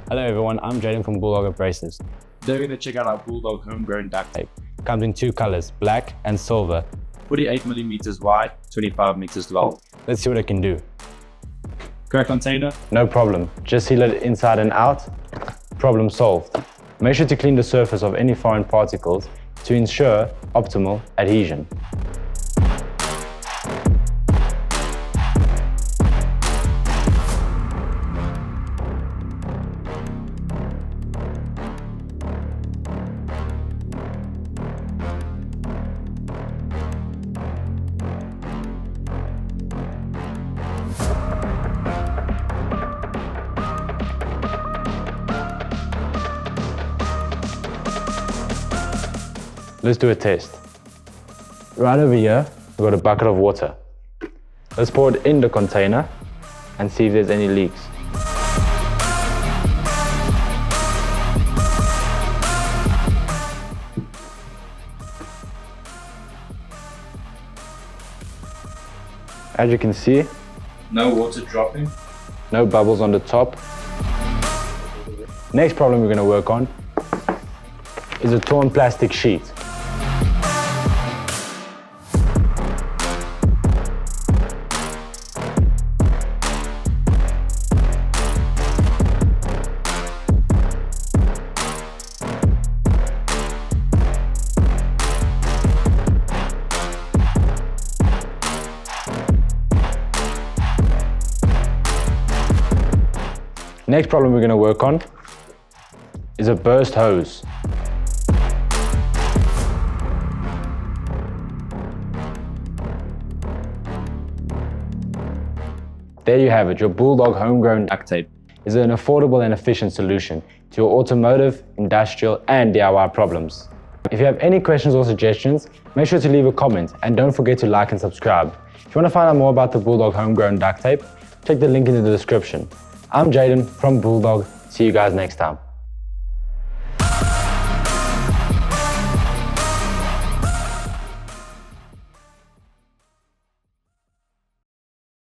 Hello everyone, I'm Jaden from Bulldog Abrasives. Today we're going to check out our Bulldog Homegrown Duct Tape. Comes in two colors, black and silver. 48mm wide, 25 meters long. Let's see what it can do. Correct container? No problem, just seal it inside and out. Problem solved. Make sure to clean the surface of any foreign particles to ensure optimal adhesion. Let's do a test. Right over here, we've got a bucket of water. Let's pour it in the container and see if there's any leaks. As you can see, No water dropping. no bubbles on the top. Next problem we're going to work on is a torn plastic sheet. Next problem we're going to work on is a burst hose. There you have it, your Bulldog Homegrown Duct Tape is an affordable and efficient solution to your automotive, industrial and DIY problems. If you have any questions or suggestions, make sure to leave a comment and don't forget to like and subscribe. If you want to find out more about the Bulldog Homegrown Duct Tape, check the link in the description. I'm Jaden from Bulldog. See you guys next time.